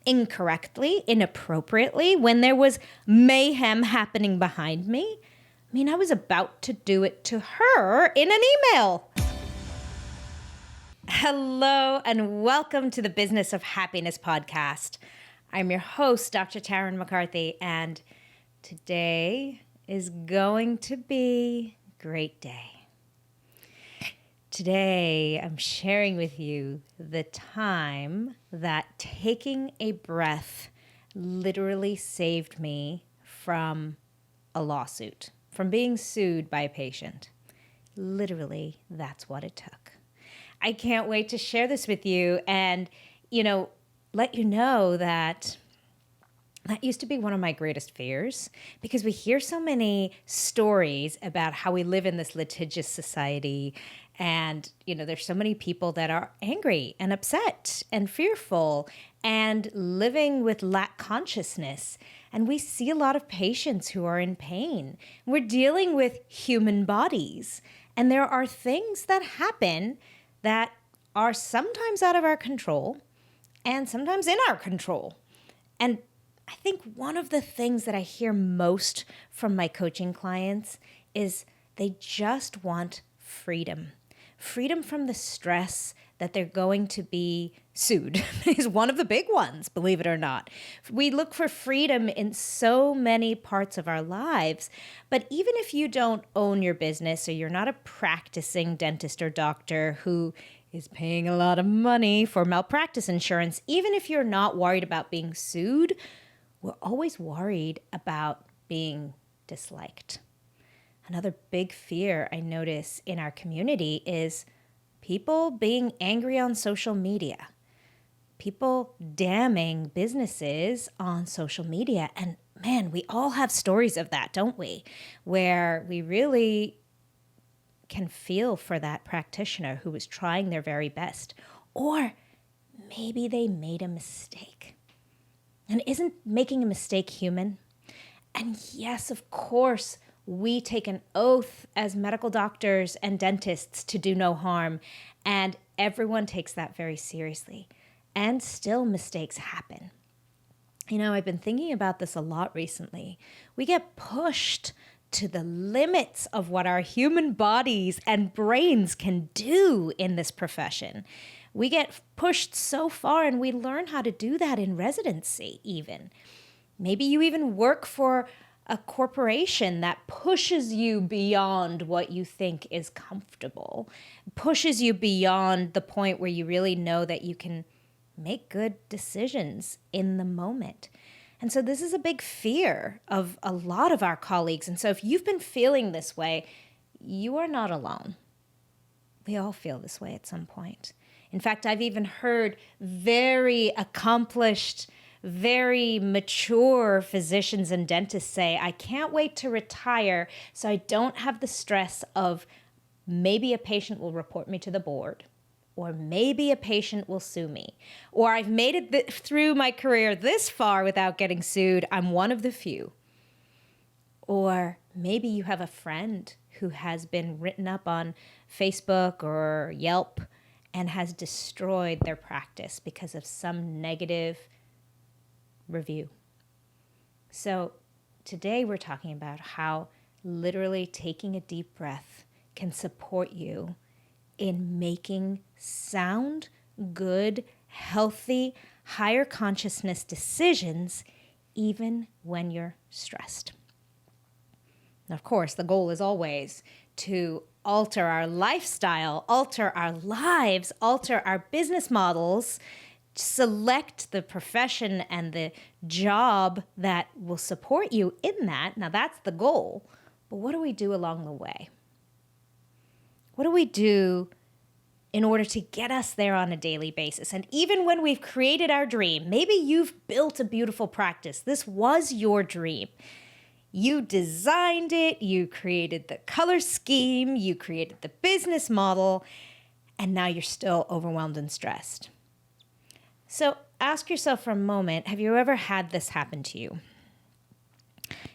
incorrectly, inappropriately, when there was mayhem happening behind me. I mean, I was about to do it to her in an email. Hello, and welcome to the Business of Happiness podcast. I'm your host, Dr. Tarryn MacCarthy, and today is going to be a great day. Today, I'm sharing with you the time that taking a breath literally saved me from a lawsuit, from being sued by a patient. Literally, that's what it took. I can't wait to share this with you and, let you know that used to be one of my greatest fears, because we hear so many stories about how we live in this litigious society. And, there's so many people that are angry and upset and fearful and living with lack consciousness. And we see a lot of patients who are in pain. We're dealing with human bodies. And there are things that happen that are sometimes out of our control and sometimes in our control. And I think one of the things that I hear most from my coaching clients is they just want freedom. Freedom from the stress that they're going to be sued is one of the big ones, believe it or not. We look for freedom in so many parts of our lives, but even if you don't own your business or you're not a practicing dentist or doctor who is paying a lot of money for malpractice insurance, even if you're not worried about being sued, we're always worried about being disliked. Another big fear I notice in our community is people being angry on social media, people damning businesses on social media. And man, we all have stories of that, don't we? Where we really can feel for that practitioner who was trying their very best. Or maybe they made a mistake. And isn't making a mistake human? And yes, of course, we take an oath as medical doctors and dentists to do no harm, and everyone takes that very seriously. And still mistakes happen. I've been thinking about this a lot recently. We get pushed to the limits of what our human bodies and brains can do in this profession. We get pushed so far, and we learn how to do that in residency even. Maybe you even work for a corporation that pushes you beyond what you think is comfortable, pushes you beyond the point where you really know that you can make good decisions in the moment. And so this is a big fear of a lot of our colleagues. And so if you've been feeling this way, you are not alone. We all feel this way at some point. In fact, I've even heard very accomplished, very mature physicians and dentists say, I can't wait to retire so I don't have the stress of maybe a patient will report me to the board, or maybe a patient will sue me, or I've made it through my career this far without getting sued. I'm one of the few. Or maybe you have a friend who has been written up on Facebook or Yelp and has destroyed their practice because of some negative review. So today we're talking about how literally taking a deep breath can support you in making sound, good, healthy, higher consciousness decisions even when you're stressed. Now, of course, the goal is always to alter our lifestyle, alter our lives, alter our business models, select the profession and the job that will support you in that. Now, that's the goal. But what do we do along the way? What do we do in order to get us there on a daily basis? And even when we've created our dream, maybe you've built a beautiful practice. This was your dream. You designed it, you created the color scheme, you created the business model, and now you're still overwhelmed and stressed. So ask yourself for a moment, have you ever had this happen to you?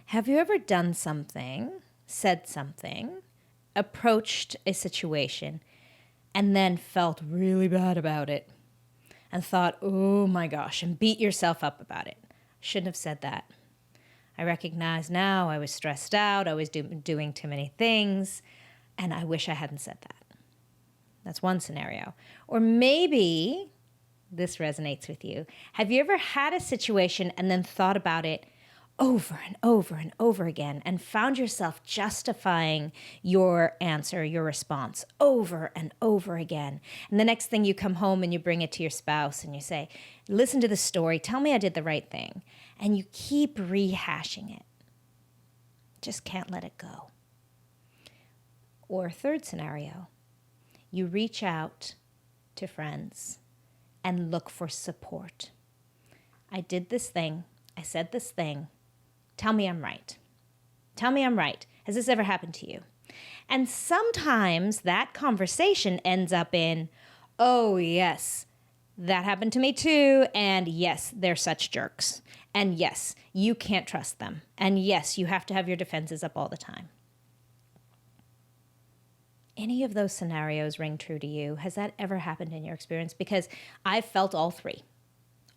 Have you ever done something, said something, approached a situation, and then felt really bad about it? and thought, oh my gosh, and beat yourself up about it. Shouldn't have said that. I recognize now I was stressed out, I was doing too many things, and I wish I hadn't said that. That's one scenario. Or maybe this resonates with you. Have you ever had a situation and then thought about it over and over and over again and found yourself justifying your answer, your response over and over again? And the next thing you come home and you bring it to your spouse and you say, listen to the story, tell me I did the right thing. And you keep rehashing it. Just can't let it go. Or third scenario, you reach out to friends and look for support. I did this thing. I said this thing. Tell me I'm right. Tell me I'm right. Has this ever happened to you? And sometimes that conversation ends up in, oh, yes, that happened to me too. And yes, they're such jerks. And yes, you can't trust them. And yes, you have to have your defenses up all the time. Any of those scenarios ring true to you? Has that ever happened in your experience? Because I've felt all three.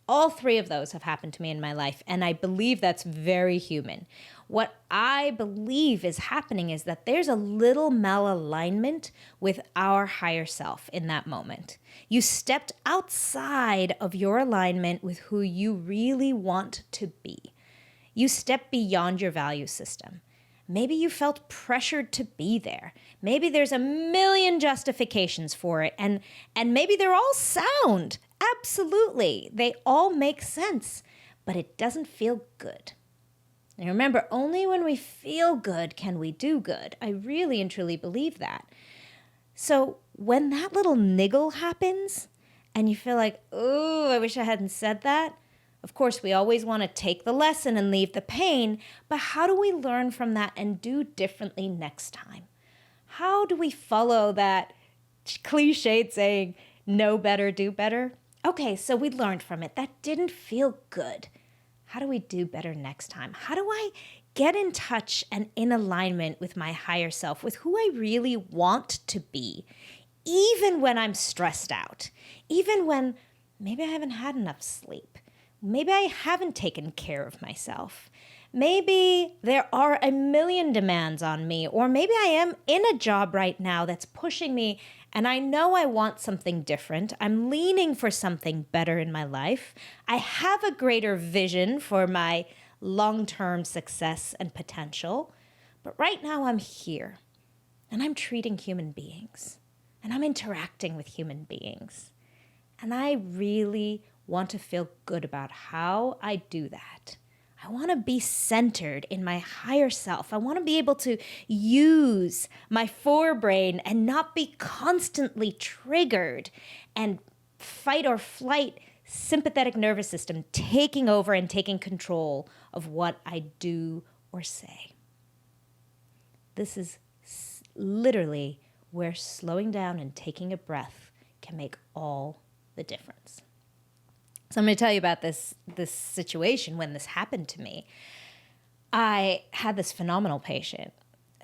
All three of those have happened to me in my life, and I believe that's very human. What I believe is happening is that there's a little malalignment with our higher self in that moment. You stepped outside of your alignment with who you really want to be. You stepped beyond your value system. Maybe you felt pressured to be there. Maybe there's a million justifications for it, and maybe they're all sound. Absolutely. They all make sense, but it doesn't feel good. And remember, only when we feel good can we do good. I really and truly believe that. So when that little niggle happens and you feel like, oh, I wish I hadn't said that. Of course, we always want to take the lesson and leave the pain, but how do we learn from that and do differently next time? How do we follow that cliched saying, know better, do better? Okay, so we learned from it. That didn't feel good. How do we do better next time? How do I get in touch and in alignment with my higher self, with who I really want to be, even when I'm stressed out, even when maybe I haven't had enough sleep? Maybe I haven't taken care of myself. Maybe there are a million demands on me, or maybe I am in a job right now that's pushing me and I know I want something different. I'm leaning for something better in my life. I have a greater vision for my long-term success and potential. But right now I'm here and I'm treating human beings and I'm interacting with human beings. And I really want to feel good about how I do that. I want to be centered in my higher self. I want to be able to use my forebrain and not be constantly triggered and fight or flight sympathetic nervous system taking over and taking control of what I do or say. This is literally where slowing down and taking a breath can make all the difference. So I'm going to tell you about this situation when this happened to me. I had this phenomenal patient.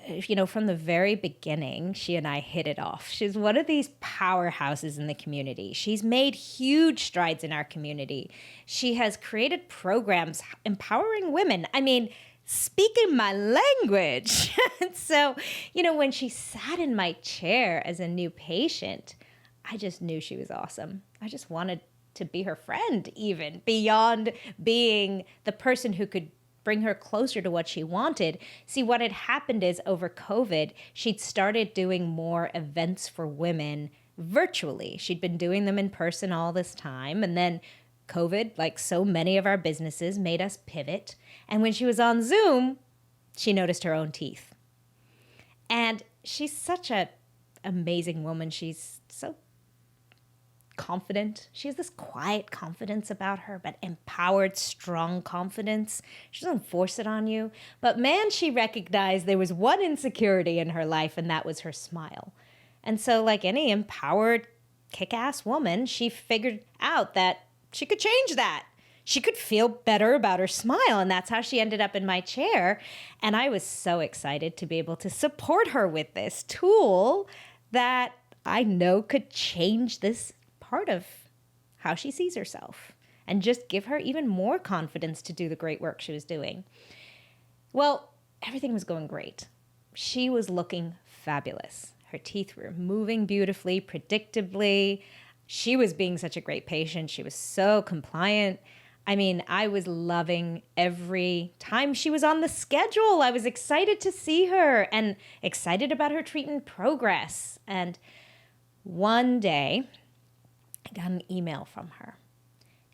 You know, from the very beginning, she and I hit it off. She's one of these powerhouses in the community. She's made huge strides in our community. She has created programs empowering women. I mean, speaking my language. So, you know, when she sat in my chair as a new patient, I just knew she was awesome. I just wanted to be her friend, even beyond being the person who could bring her closer to what she wanted. See, what had happened is over COVID, she'd started doing more events for women virtually. She'd been doing them in person all this time. And then COVID, like so many of our businesses, made us pivot. And when she was on Zoom, she noticed her own teeth. And she's such an amazing woman. She's so confident. She has this quiet confidence about her, but empowered, strong confidence. She doesn't force it on you. But man, she recognized there was one insecurity in her life, and that was her smile. And so like any empowered, kick-ass woman, she figured out that she could change that. She could feel better about her smile, and that's how she ended up in my chair. And I was so excited to be able to support her with this tool that I know could change this part of how she sees herself and just give her even more confidence to do the great work she was doing. Well, everything was going great. She was looking fabulous. Her teeth were moving beautifully, predictably. She was being such a great patient. She was so compliant. I mean, I was loving every time she was on the schedule. I was excited to see her and excited about her treatment progress. And one day, I got an email from her.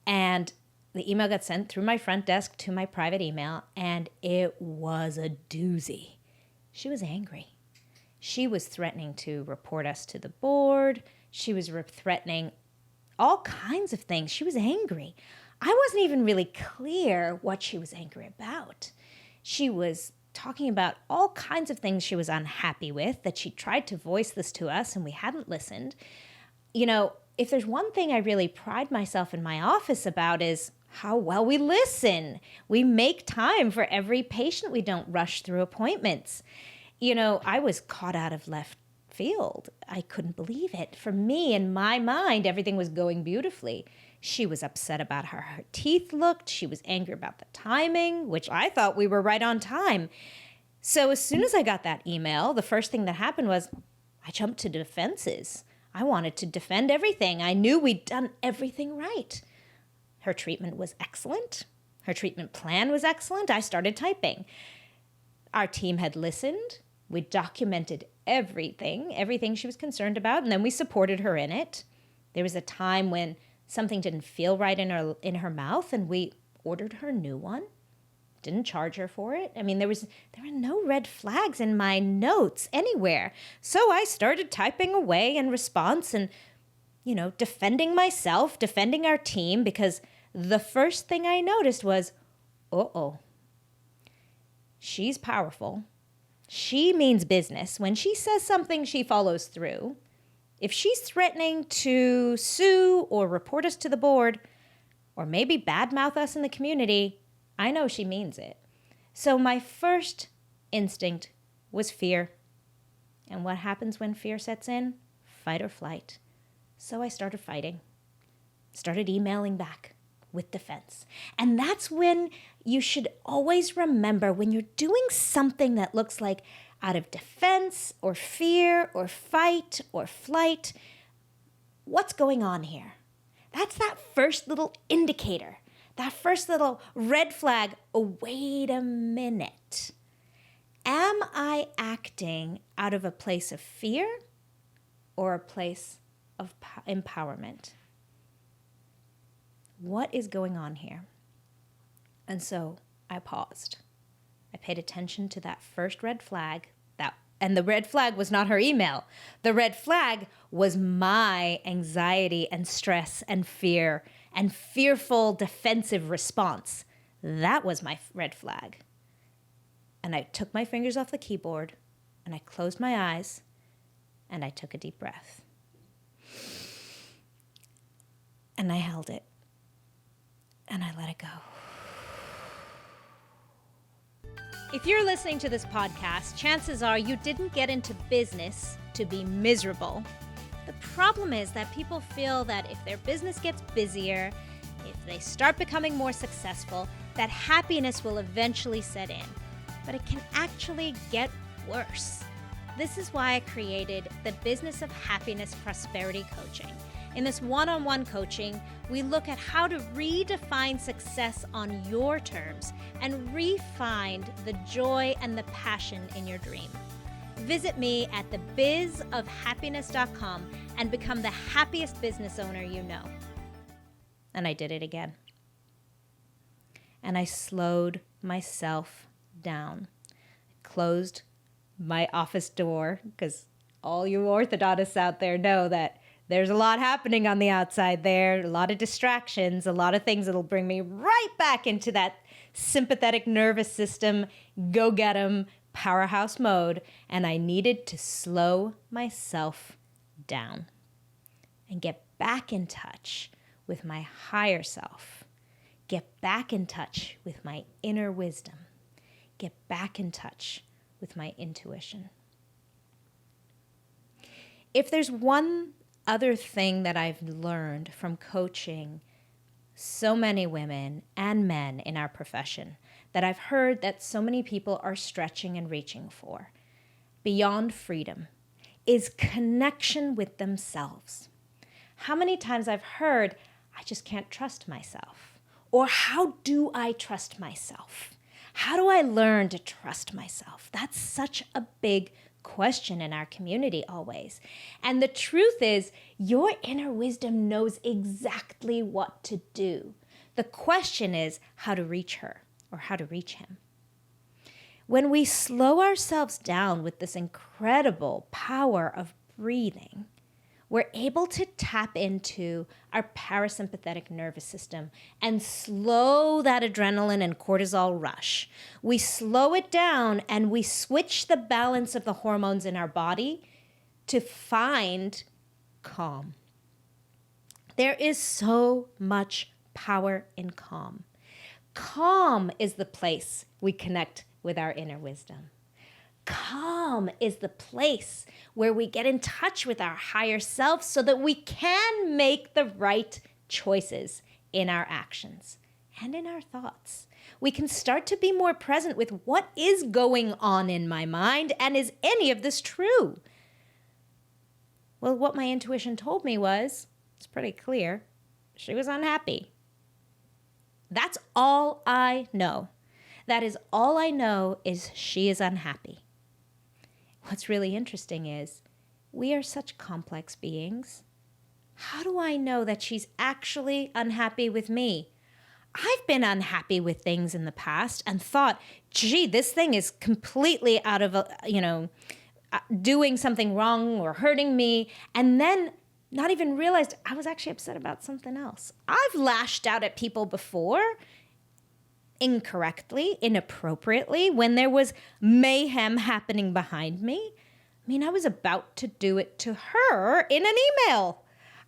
And the email got sent through my front desk to my private email, and it was a doozy. She was angry. She was threatening to report us to the board. She was threatening all kinds of things. She was angry. I wasn't even really clear what she was angry about. She was talking about all kinds of things she was unhappy with, that she tried to voice this to us and we hadn't listened. You know, if there's one thing I really pride myself in my office about is how well we listen. We make time for every patient. We don't rush through appointments. You know, I was caught out of left field. I couldn't believe it. For me, in my mind, everything was going beautifully. She was upset about how her teeth looked. She was angry about the timing, which I thought we were right on time. So as soon as I got that email, the first thing that happened was I jumped to defenses. I wanted to defend everything. I knew we'd done everything right. Her treatment was excellent. Her treatment plan was excellent. I started typing. Our team had listened. We documented everything she was concerned about, and then we supported her in it. There was a time when something didn't feel right in her mouth, and we ordered her a new one. Didn't charge her for it. I mean, there were no red flags in my notes anywhere. So I started typing away in response and, defending myself, defending our team, because the first thing I noticed was, she's powerful. She means business. When she says something, she follows through. If she's threatening to sue or report us to the board, or maybe badmouth us in the community, I know she means it. So my first instinct was fear. And what happens when fear sets in? Fight or flight. So I started fighting. Started emailing back with defense. And that's when you should always remember, when you're doing something that looks like out of defense or fear or fight or flight, what's going on here? That's that first little indicator, that first little red flag. Oh, wait a minute. Am I acting out of a place of fear or a place of empowerment? What is going on here? And so I paused. I paid attention to that first red flag. And the red flag was not her email. The red flag was my anxiety and stress and fear and fearful defensive response. That was my red flag. And I took my fingers off the keyboard and I closed my eyes and I took a deep breath. And I held it. And I let it go. If you're listening to this podcast, chances are you didn't get into business to be miserable. The problem is that people feel that if their business gets busier, if they start becoming more successful, that happiness will eventually set in. But it can actually get worse. This is why I created the Business of Happiness Prosperity Coaching. In this one-on-one coaching, we look at how to redefine success on your terms and re-find the joy and the passion in your dream. Visit me at thebizofhappiness.com and become the happiest business owner you know. And I did it again. And I slowed myself down. I closed my office door, because all you orthodontists out there know that there's a lot happening on the outside there, a lot of distractions, a lot of things that'll bring me right back into that sympathetic nervous system, go get 'em, powerhouse mode. And I needed to slow myself down and get back in touch with my higher self, get back in touch with my inner wisdom, get back in touch with my intuition. If there's one other thing that I've learned from coaching so many women and men in our profession that I've heard that so many people are stretching and reaching for beyond freedom is connection with themselves. How many times I've heard, I just can't trust myself. Or how do I trust myself? How do I learn to trust myself? That's such a big question in our community always. And the truth is, your inner wisdom knows exactly what to do. The question is how to reach her or how to reach him. When we slow ourselves down with this incredible power of breathing, we're able to tap into our parasympathetic nervous system and slow that adrenaline and cortisol rush. We slow it down and we switch the balance of the hormones in our body to find calm. There is so much power in calm. Calm is the place we connect with our inner wisdom. Calm is the place where we get in touch with our higher self so that we can make the right choices in our actions and in our thoughts. We can start to be more present with what is going on in my mind, and is any of this true? Well, what my intuition told me was, it's pretty clear, she was unhappy. That's all I know. That is all I know, is she is unhappy. What's really interesting is we are such complex beings. How do I know that she's actually unhappy with me? I've been unhappy with things in the past and thought, gee, this thing is completely out of, doing something wrong or hurting me. And then not even realized I was actually upset about something else. I've lashed out at people before, incorrectly, inappropriately, when there was mayhem happening behind me. I mean, I was about to do it to her in an email.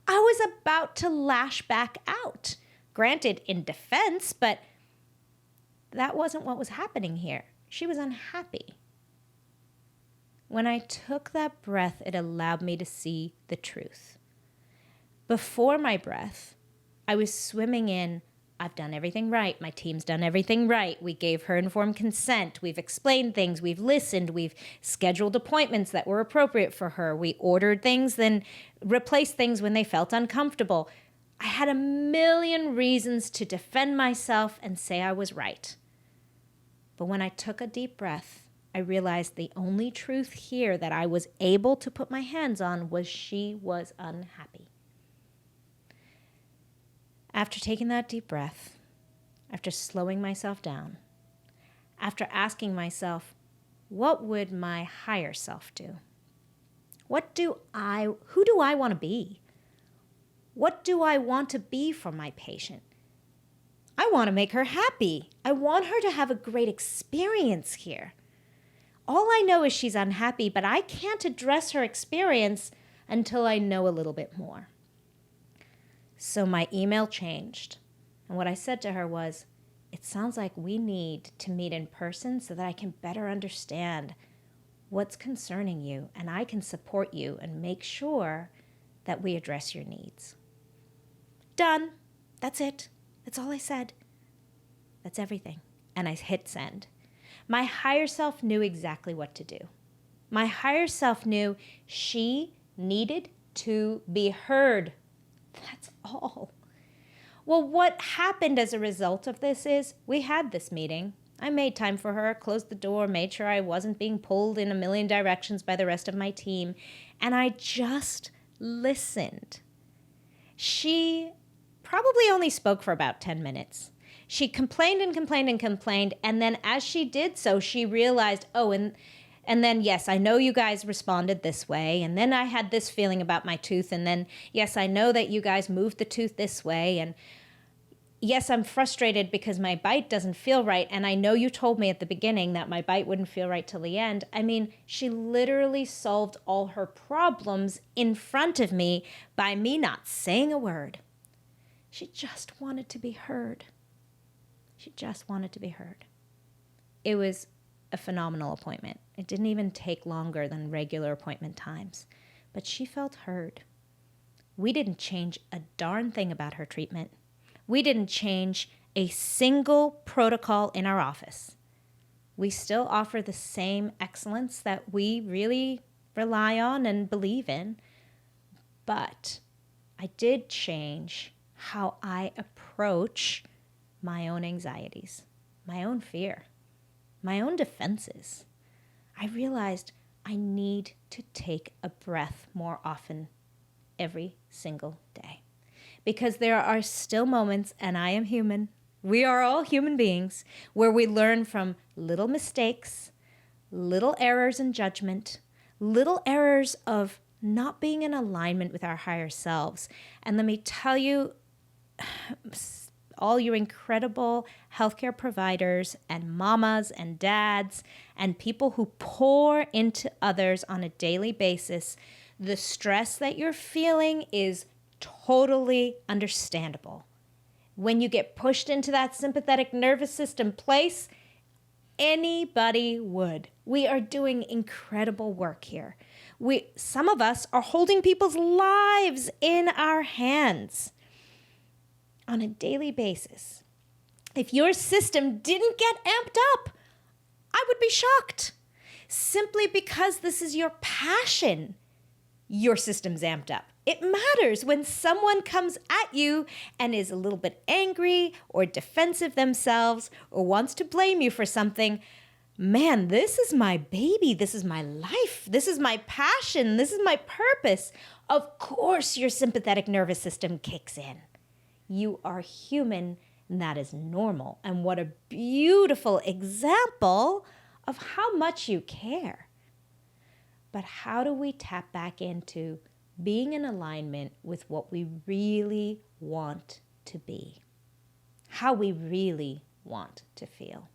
I was about to lash back out. Granted, in defense, but that wasn't what was happening here. She was unhappy. When I took that breath, it allowed me to see the truth. Before my breath, I was swimming in, I've done everything right. My team's done everything right. We gave her informed consent. We've explained things. We've listened. We've scheduled appointments that were appropriate for her. We ordered things, then replaced things when they felt uncomfortable. I had a million reasons to defend myself and say I was right. But when I took a deep breath, I realized the only truth here that I was able to put my hands on was she was unhappy. After taking that deep breath, after slowing myself down, after asking myself, what would my higher self do? Who do I want to be? What do I want to be for my patient? I want to make her happy. I want her to have a great experience here. All I know is she's unhappy, but I can't address her experience until I know a little bit more. So my email changed. And what I said to her was, it sounds like we need to meet in person so that I can better understand what's concerning you and I can support you and make sure that we address your needs. Done. That's it. That's all I said. That's everything. And I hit send. My higher self knew exactly what to do. My higher self knew she needed to be heard. That's all. Well, what happened as a result of this is we had this meeting. I made time for her, closed the door, made sure I wasn't being pulled in a million directions by the rest of my team, and I just listened. She probably only spoke for about 10 minutes. She complained and complained and complained, and then as she did so, she realized, and then, yes, I know you guys responded this way. And then I had this feeling about my tooth. And then, yes, I know that you guys moved the tooth this way. And yes, I'm frustrated because my bite doesn't feel right. And I know you told me at the beginning that my bite wouldn't feel right till the end. I mean, she literally solved all her problems in front of me by me not saying a word. She just wanted to be heard. She just wanted to be heard. It was a phenomenal appointment. It didn't even take longer than regular appointment times, but she felt heard. We didn't change a darn thing about her treatment. We didn't change a single protocol in our office. We still offer the same excellence that we really rely on and believe in. But I did change how I approach my own anxieties, my own fear, my own defenses. I realized I need to take a breath more often every single day. Because there are still moments, and I am human, we are all human beings, where we learn from little mistakes, little errors in judgment, little errors of not being in alignment with our higher selves. And let me tell you, all your incredible healthcare providers and mamas and dads and people who pour into others on a daily basis, the stress that you're feeling is totally understandable. When you get pushed into that sympathetic nervous system place, anybody would. We are doing incredible work here. Some of us are holding people's lives in our hands on a daily basis. If your system didn't get amped up, I would be shocked. Simply because this is your passion, your system's amped up. It matters when someone comes at you and is a little bit angry or defensive themselves or wants to blame you for something. Man, this is my baby. This is my life. This is my passion. This is my purpose. Of course, your sympathetic nervous system kicks in. You are human, and that is normal. And what a beautiful example of how much you care. But how do we tap back into being in alignment with what we really want to be? How we really want to feel?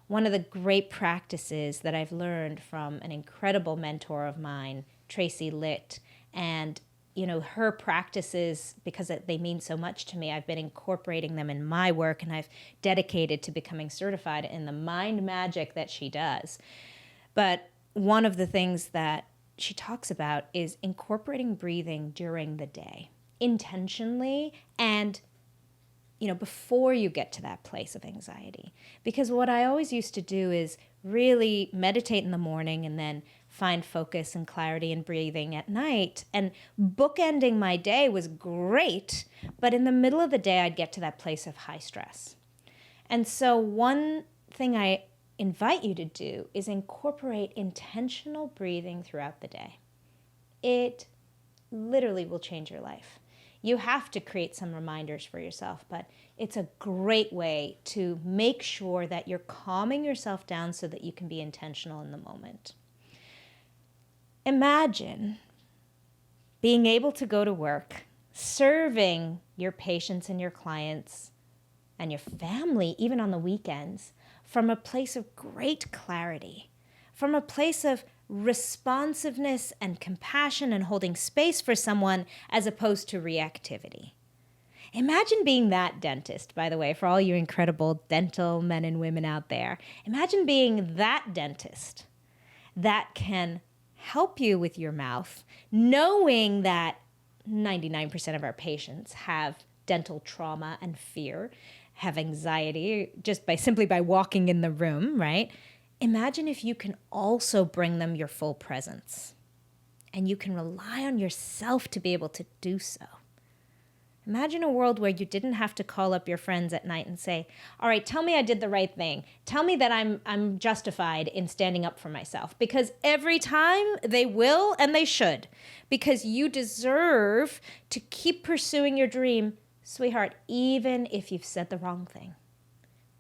One of the great practices that I've learned from an incredible mentor of mine, Tracy Litt, and her practices, because they mean so much to me, I've been incorporating them in my work, and I've dedicated to becoming certified in the mind magic that she does. But one of the things that she talks about is incorporating breathing during the day, intentionally, and before you get to that place of anxiety. Because what I always used to do is really meditate in the morning and then find focus and clarity in breathing at night. And bookending my day was great, but in the middle of the day, I'd get to that place of high stress. And so one thing I invite you to do is incorporate intentional breathing throughout the day. It literally will change your life. You have to create some reminders for yourself, but it's a great way to make sure that you're calming yourself down so that you can be intentional in the moment. Imagine being able to go to work, serving your patients and your clients and your family, even on the weekends, from a place of great clarity, from a place of responsiveness and compassion and holding space for someone as opposed to reactivity. Imagine being that dentist, by the way, for all you incredible dental men and women out there. Imagine being that dentist that can help you with your mouth, knowing that 99% of our patients have dental trauma and fear, have anxiety just simply by walking in the room, right? Imagine if you can also bring them your full presence and you can rely on yourself to be able to do so. Imagine a world where you didn't have to call up your friends at night and say, all right, tell me I did the right thing. Tell me that I'm justified in standing up for myself. Because every time they will and they should. Because you deserve to keep pursuing your dream, sweetheart, even if you've said the wrong thing.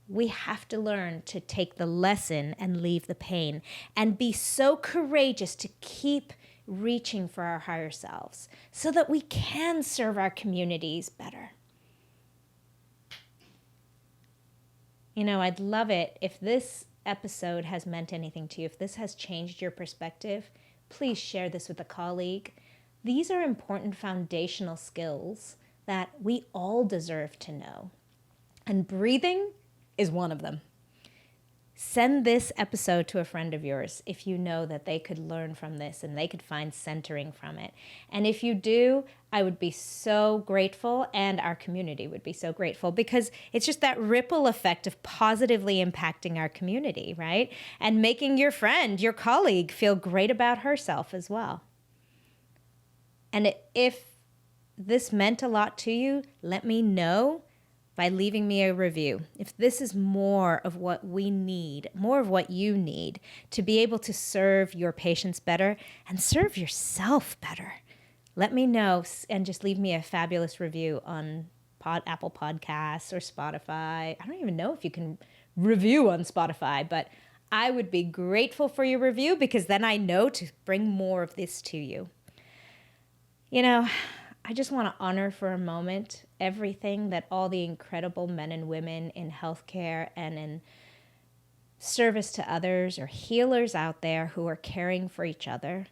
We have to learn to take the lesson and leave the pain and be so courageous to keep reaching for our higher selves so that we can serve our communities better. I'd love it if this episode has meant anything to you, if this has changed your perspective, please share this with a colleague. These are important foundational skills that we all deserve to know. And breathing is one of them. Send this episode to a friend of yours if you know that they could learn from this and they could find centering from it. And if you do, I would be so grateful, and our community would be so grateful, because it's just that ripple effect of positively impacting our community, right? And making your friend, your colleague, feel great about herself as well. And if this meant a lot to you, let me know by leaving me a review. If this is more of what we need, more of what you need to be able to serve your patients better and serve yourself better, let me know, and just leave me a fabulous review on Apple Podcasts or Spotify. I don't even know if you can review on Spotify, but I would be grateful for your review, because then I know to bring more of this to you. You know, I just want to honor for a moment everything that all the incredible men and women in healthcare and in service to others, or healers out there who are caring for each other.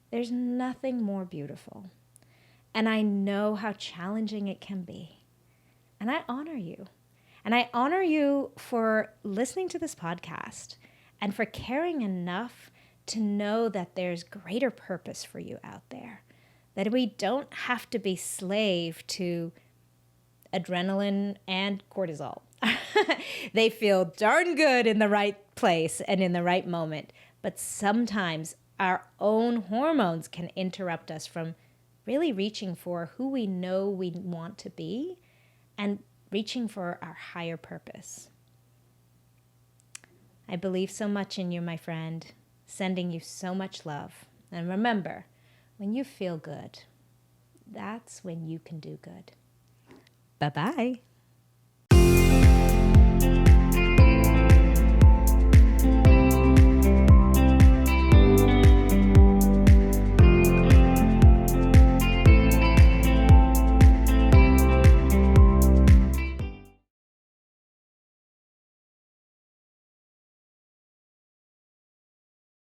There's nothing more beautiful. And I know how challenging it can be. And I honor you. And I honor you for listening to this podcast and for caring enough to know that there's greater purpose for you out there. That we don't have to be slave to adrenaline and cortisol. They feel darn good in the right place and in the right moment. But sometimes our own hormones can interrupt us from really reaching for who we know we want to be and reaching for our higher purpose. I believe so much in you, my friend, sending you so much love. And remember, when you feel good, that's when you can do good. Bye-bye.